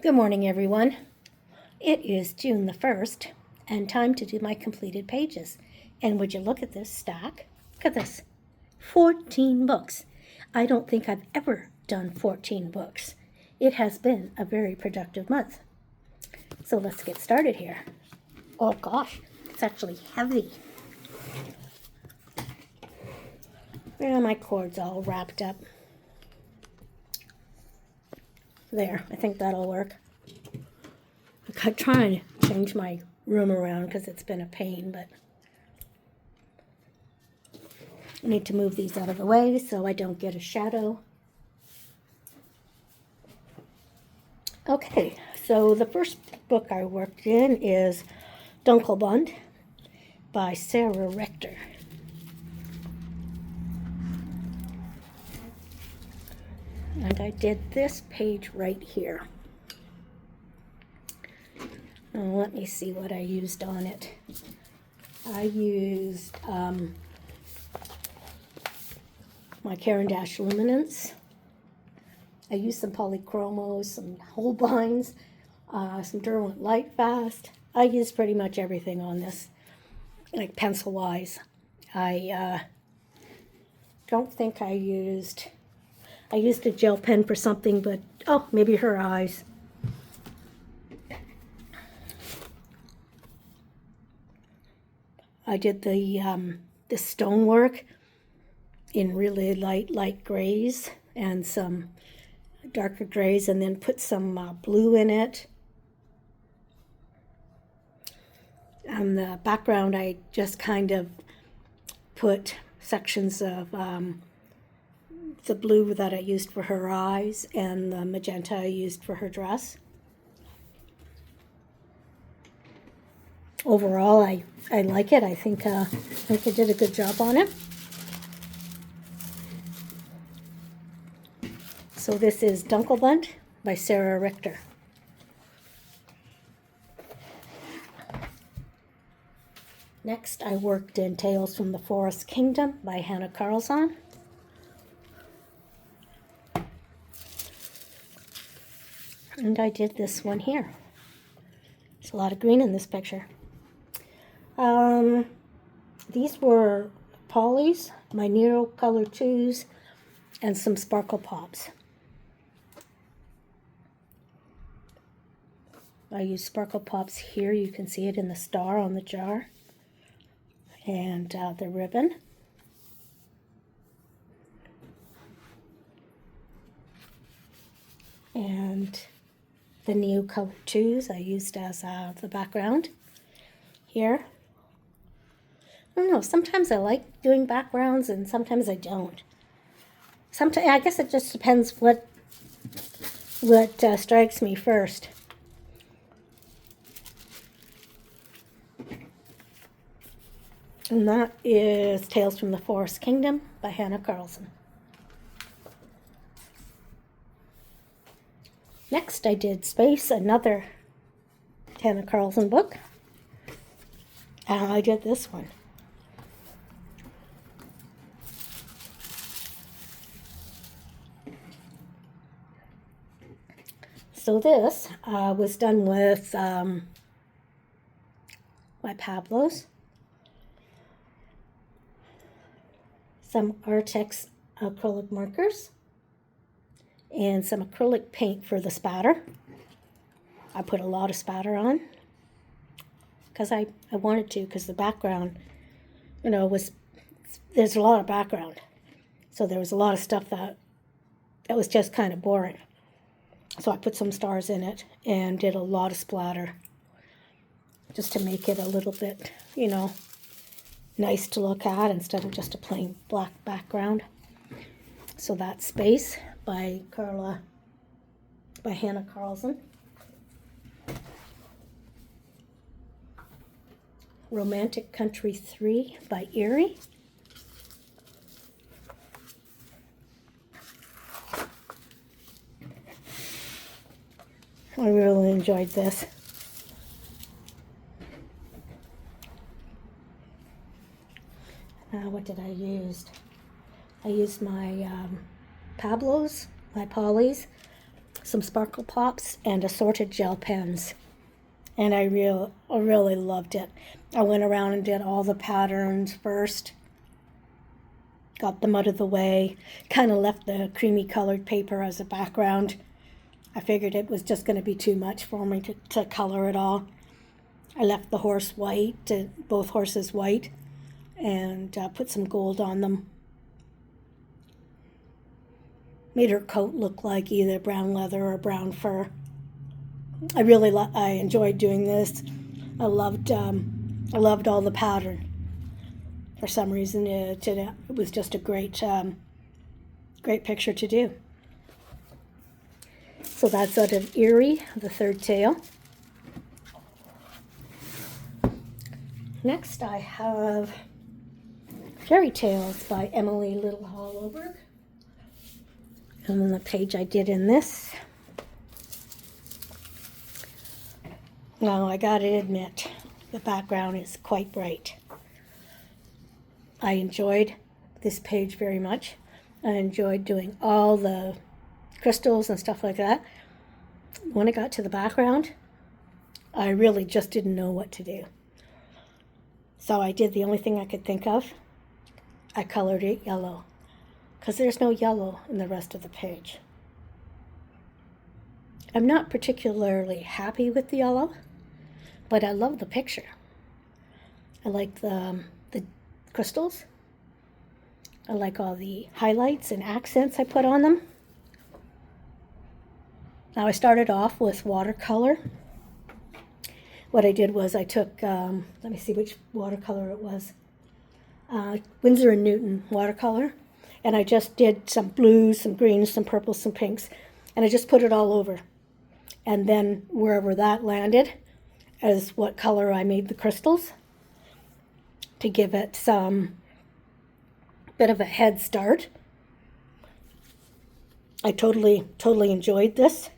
Good morning, everyone. It is June the 1st and time to do my completed pages. And would you look at this stack? Look at this. 14 books. I don't think I've ever done 14 books. It has been a very productive month. So let's get started here. Oh gosh, it's actually heavy. And my cord's all wrapped up. There, I think that'll work. I'm trying to change my room around because it's been a pain, but I need to move these out of the way so I don't get a shadow. Okay, so the first book I worked in is Dunkelbund by Sarah Rector. And I did this page right here. Let me see what I used on it. I used my Caran d'Ache Luminance. I used some polychromos, some Holbeins, some Derwent Lightfast. I used pretty much everything on this, like pencil-wise. I don't think I used a gel pen for something, but oh, maybe her eyes. I did the stonework in really light grays and some darker grays, and then put some blue in it. On the background, I just kind of put sections of the blue that I used for her eyes and the magenta I used for her dress. Overall, I like it. I think I did a good job on it. So this is Dunkelbund by Sarah Rector. Next, I worked in Tales from the Forest Kingdom by Hanna Karlzon. And I did this one here. There's a lot of green in this picture. These were Polly's, my Nero Color 2s, and some Sparkle Pops. I used Sparkle Pops here. You can see it in the star on the jar. And the ribbon. And the Neo Color 2s I used as the background here. I don't know, sometimes I like doing backgrounds and sometimes I don't. Sometimes, I guess it just depends what strikes me first. And that is Tales from the Forest Kingdom by Hanna Karlzon. Next, I did Space, another Hanna Karlzon book. And I did this one. So this was done with my Pablos, some Artex acrylic markers, and some acrylic paint for the spatter. I put a lot of spatter on because I wanted to, because the background, there's a lot of background. So there was a lot of stuff that was just kind of boring. So I put some stars in it and did a lot of splatter just to make it a little bit, nice to look at instead of just a plain black background. So that's Space by Hanna Karlzon. Romantic Country 3 by Erie. I really enjoyed this. What did I use? I used my Pablos, my Polly's, some sparkle pops, and assorted gel pens. And I really loved it. I went around and did all the patterns first, got them out of the way, kind of left the creamy colored paper as a background. I figured it was just going to be too much for me to color it all. I left the horse white, both horses white, and put some gold on them. Made her coat look like either brown leather or brown fur. I enjoyed doing this. I loved all the pattern. For some reason, it was just a great picture to do. So that's out of Eerie, the third tale. Next, I have Fairy Tales by Emily Little Hollowberg. And then the page I did in this. Now, I gotta admit, the background is quite bright. I enjoyed this page very much. I enjoyed doing all the crystals and stuff like that. When I got to the background, I really just didn't know what to do. So I did the only thing I could think of. I colored it yellow, because there's no yellow in the rest of the page. I'm not particularly happy with the yellow, but I love the picture. I like the crystals. I like all the highlights and accents I put on them. Now I started off with watercolor. What I did was I took, let me see which watercolor it was, Winsor & Newton watercolor, and I just did some blues, some greens, some purples, some pinks, and I just put it all over. And then wherever that landed is what color I made the crystals, to give it some bit of a head start. I totally enjoyed this.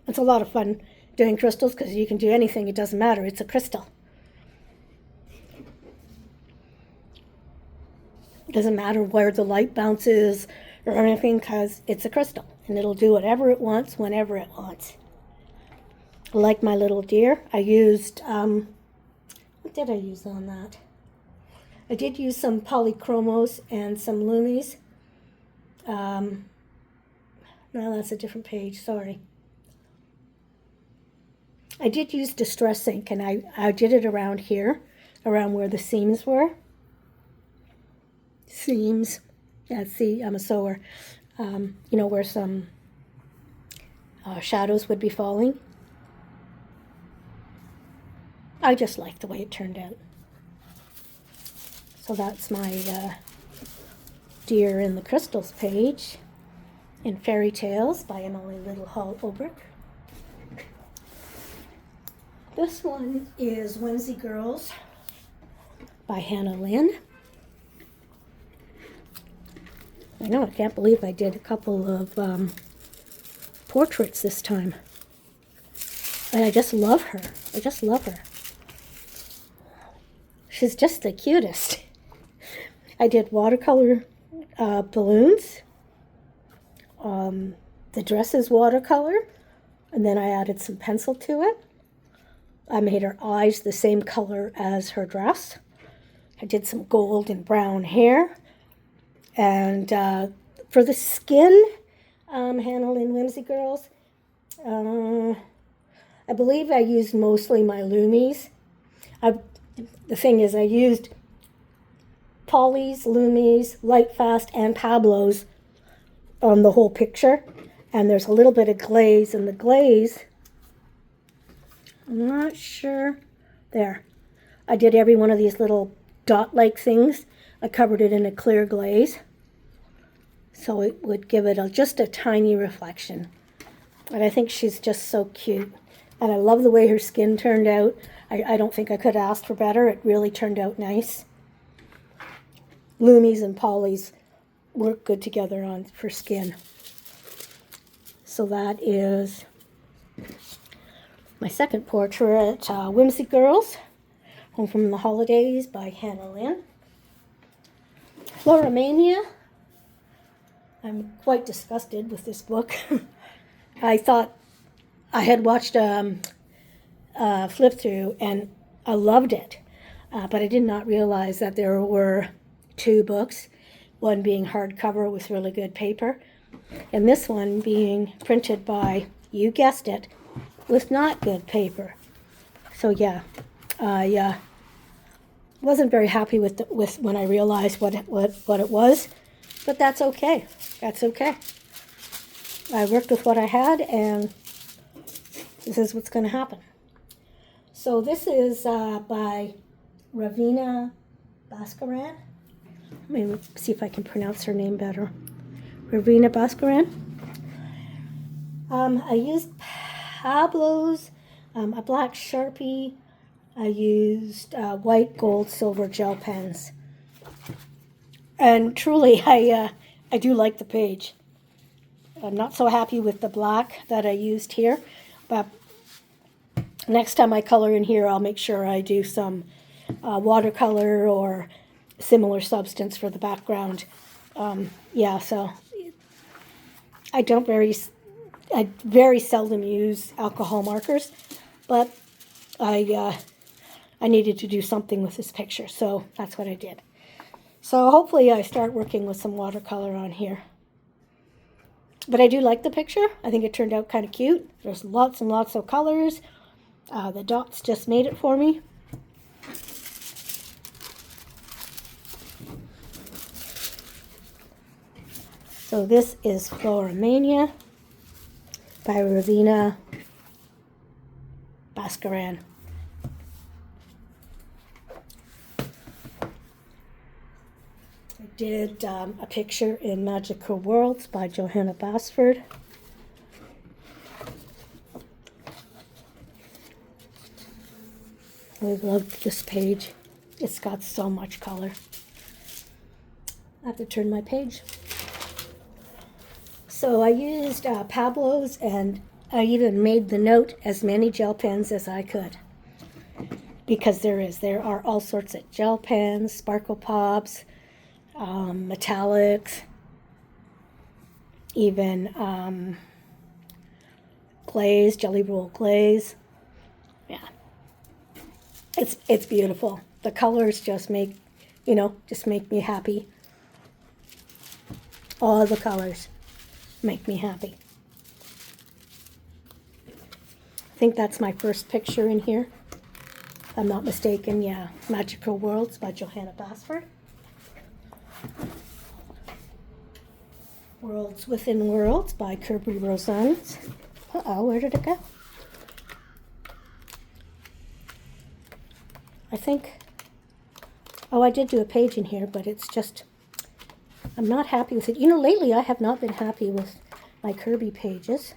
It's a lot of fun doing crystals because you can do anything, it doesn't matter, it's a crystal. It doesn't matter where the light bounces or anything, because it's a crystal and it'll do whatever it wants whenever it wants. Like my little deer, I used, what did I use on that? I did use some polychromos and some Lumis. No, that's a different page, sorry. I did use Distress ink, and I did it around here, around where the seams were. Seams, yeah, see, I'm a sewer. You know, where some shadows would be falling. I just like the way it turned out. So that's my Deer in the Crystals page in Fairy Tales by Emily Little Hollowberg. This one is Whimsy Girls by Hannah Lynn. I know, I can't believe I did a couple of portraits this time. And I just love her. I just love her. She's just the cutest. I did watercolor balloons. The dress is watercolor, and then I added some pencil to it. I made her eyes the same color as her dress. I did some gold and brown hair. And for the skin, Hannah Lynn Whimsy Girls, I believe I used mostly my Lumis. The thing is, I used Polly's, Lumis, Lightfast, and Pablo's on the whole picture. And there's a little bit of glaze, and the glaze, I'm not sure. There. I did every one of these little dot-like things. I covered it in a clear glaze, so it would give it just a tiny reflection. And I think she's just so cute. And I love the way her skin turned out. I don't think I could ask for better. It really turned out nice. Lumis and Polly's work good together for skin. So that is my second portrait, Whimsy Girls, Home from the Holidays by Hannah Lynn. Floramania. I'm quite disgusted with this book. I thought I had watched flip through and I loved it, but I did not realize that there were two books, one being hardcover with really good paper, and this one being printed by, you guessed it, with not good paper. So yeah, I wasn't very happy with when I realized what it was, but that's okay. That's okay. I worked with what I had, and this is what's going to happen. So this is by Ravina Bhaskaran. Let me see if I can pronounce her name better. Ravina Bhaskaran. I used Pablo's, a black Sharpie. I used white, gold, silver gel pens. And truly, I do like the page. I'm not so happy with the black that I used here, but next time I color in here, I'll make sure I do some watercolor or similar substance for the background. Yeah, so I very seldom use alcohol markers, but I needed to do something with this picture, so that's what I did. So hopefully I start working with some watercolor on here. But I do like the picture. I think it turned out kind of cute. There's lots and lots of colors. The dots just made it for me. So this is Floramania by Ravina Bhaskaran. I did a picture in Magical Worlds by Johanna Basford. I loved this page. It's got so much color. I have to turn my page. So I used Pablo's, and I even made the note as many gel pens as I could. Because there are all sorts of gel pens, sparkle pops, metallics, even glaze, jelly roll glaze. Yeah, it's beautiful. The colors just make me happy. All the colors make me happy. I think that's my first picture in here, if I'm not mistaken. Yeah, Magical Worlds by Johanna Basford. Worlds Within Worlds by Kirby Rosans. Uh-oh, where did it go? I think, I did do a page in here, but it's just, I'm not happy with it. Lately I have not been happy with my Kirby pages.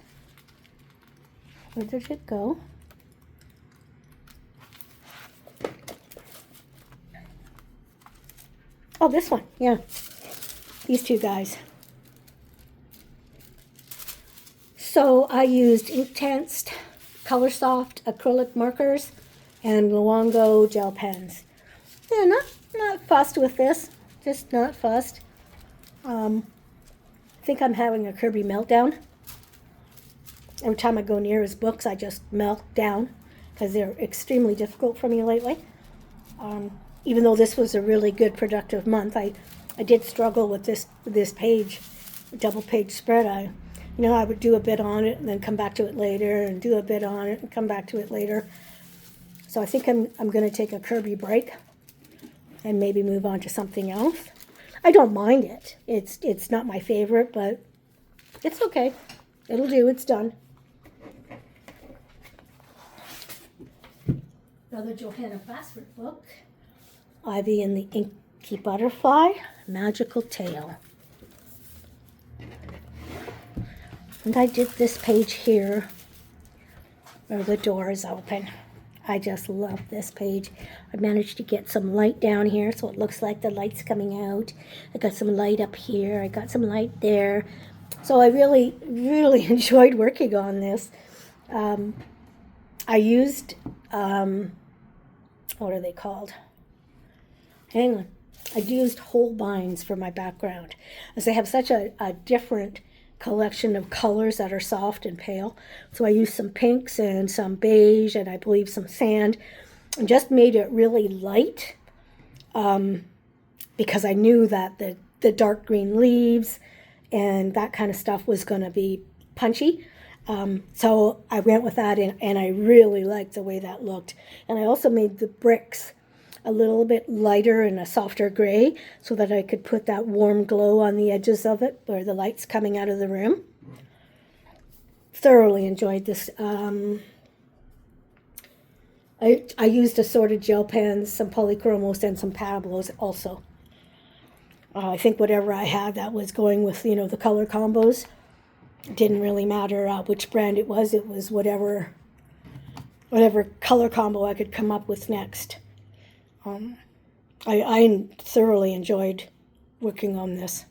Where did it go? Oh, this one, yeah. These two guys. So I used Inktense Color Soft acrylic markers and Luongo gel pens. Yeah, not fussed with this. Just not fussed. I think I'm having a Kirby meltdown. Every time I go near his books, I just melt down because they're extremely difficult for me lately. Even though this was a really good productive month, I did struggle with this page, double page spread. I would do a bit on it and then come back to it later, and do a bit on it and come back to it later. So I think I'm going to take a Kirby break and maybe move on to something else. I don't mind it. It's not my favorite, but it's okay. It'll do. It's done. Another Johanna Basford book, Ivy and the Inky Butterfly, Magical Tale. And I did this page here where the door is open. I just love this page. I managed to get some light down here so it looks like the light's coming out. I got some light up here. I got some light there. So I really, really enjoyed working on this. I used, what are they called? Hang on. I used Holbeins for my background, as they have such a different collection of colors that are soft and pale. So I used some pinks and some beige and I believe some sand and just made it really light because I knew that the dark green leaves and that kind of stuff was going to be punchy. So I went with that and I really liked the way that looked. And I also made the bricks a little bit lighter and a softer gray so that I could put that warm glow on the edges of it where the light's coming out of the room. Thoroughly enjoyed this. I used assorted gel pens, some polychromos, and some Pablos also. I think whatever I had that was going with, the color combos. It didn't really matter which brand it was. It was whatever color combo I could come up with next. I thoroughly enjoyed working on this.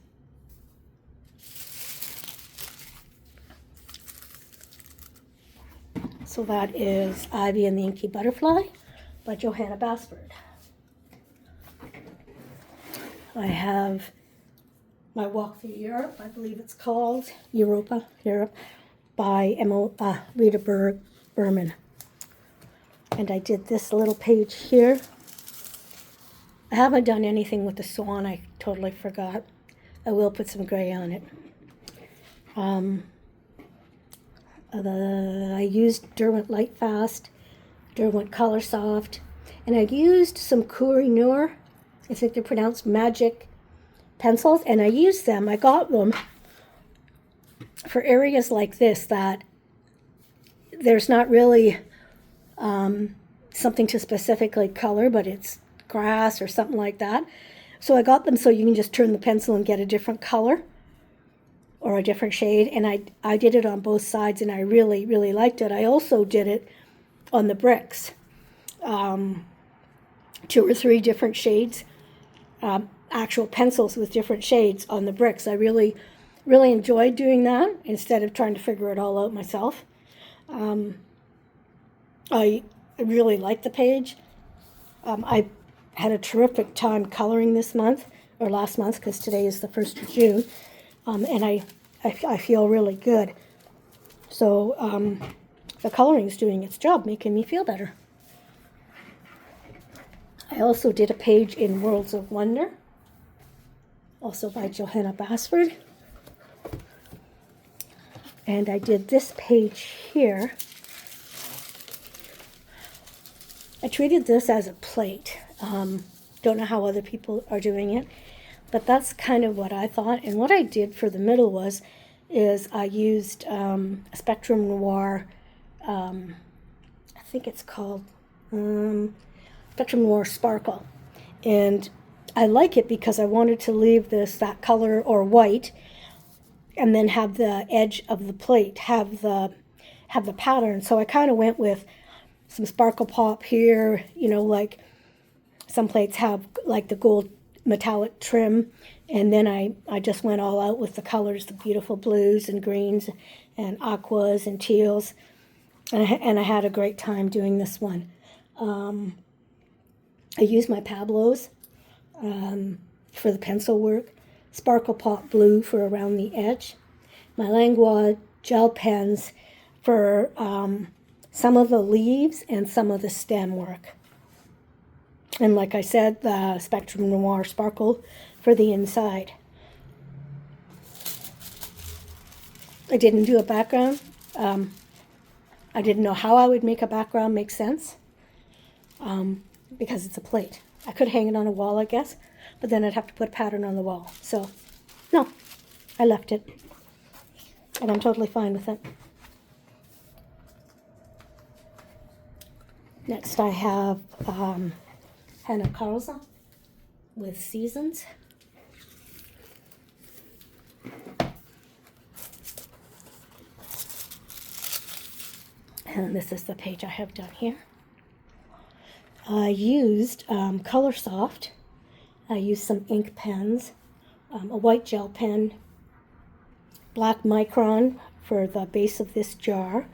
So that is Ivy and the Inky Butterfly by Johanna Basford. I have my Walk Through Europe, I believe it's called, Europe, by Rita Berman. And I did this little page here. I haven't done anything with the swan. I totally forgot. I will put some gray on it. I used Derwent Lightfast, Derwent Color Soft, and I used some Koh-i-Noor, I think they're pronounced magic pencils, and I used them. I got them for areas like this that there's not really something to specifically color, but it's grass or something like that. So I got them so you can just turn the pencil and get a different color or a different shade, and I did it on both sides, and I really, really liked it. I also did it on the bricks, 2 or 3 different shades, actual pencils with different shades on the bricks. I really, really enjoyed doing that instead of trying to figure it all out myself. I really liked the page. I had a terrific time coloring this month, or last month, because today is the 1st of June, and I feel really good. So the coloring is doing its job, making me feel better. I also did a page in Worlds of Wonder, also by Johanna Basford. And I did this page here. I treated this as a plate. Don't know how other people are doing it, but that's kind of what I thought. And what I did for the middle is I used a Spectrum Noir, I think it's called Spectrum Noir Sparkle. And I like it because I wanted to leave that color or white and then have the edge of the plate have the pattern. So I kind of went with some sparkle pop here, like some plates have like the gold metallic trim, and then I just went all out with the colors, the beautiful blues and greens and aquas and teals, and I had a great time doing this one. I used my Pablos for the pencil work, Sparkle Pop Blue for around the edge, my Langlois gel pens for some of the leaves and some of the stem work. And like I said, the Spectrum Noir Sparkle for the inside. I didn't do a background. I didn't know how I would make a background make sense because it's a plate. I could hang it on a wall, I guess, but then I'd have to put a pattern on the wall. So, no, I left it. And I'm totally fine with it. Next I have Hannah Carlson with Seasons. And this is the page I have done here. I used Color Soft. I used some ink pens, a white gel pen, black micron for the base of this jar,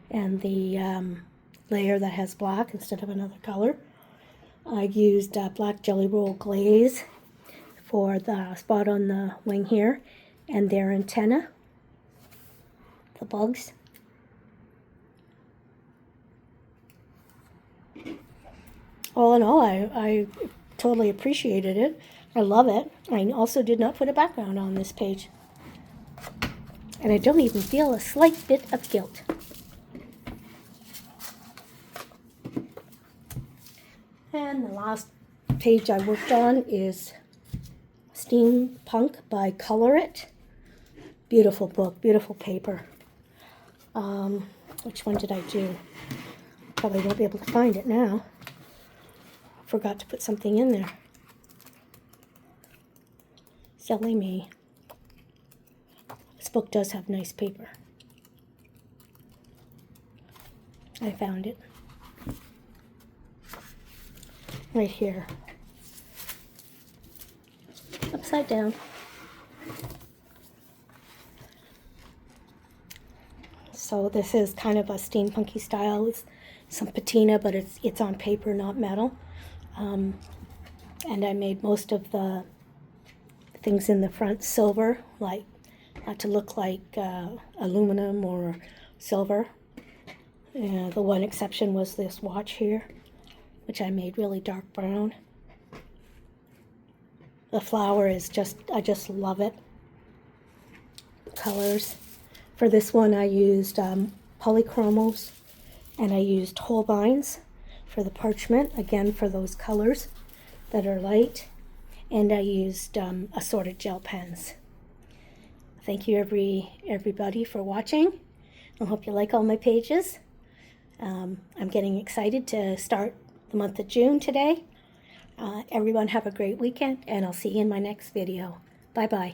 and the layer that has black instead of another color. I used black Jelly Roll Glaze for the spot on the wing here and their antenna. the bugs. All in all, I totally appreciated it. I love it. I also did not put a background on this page. And I don't even feel a slight bit of guilt. And the last page I worked on is Steampunk by Color It. Beautiful book, beautiful paper. Which one did I do? Probably won't be able to find it now. Forgot to put something in there. Silly me. This book does have nice paper. I found it. Right here. Upside down. So this is kind of a steampunky style. It's some patina, but it's on paper, not metal. And I made most of the things in the front silver, like to look like aluminum or silver. The one exception was this watch here, which I made really dark brown. The flower is I just love it. Colors. For this one I used polychromos, and I used Holbeins for the parchment, again for those colors that are light, and I used assorted gel pens. Thank you everybody for watching. I hope you like all my pages. I'm getting excited to start the month of June today. Everyone have a great weekend, and I'll see you in my next video. Bye-bye.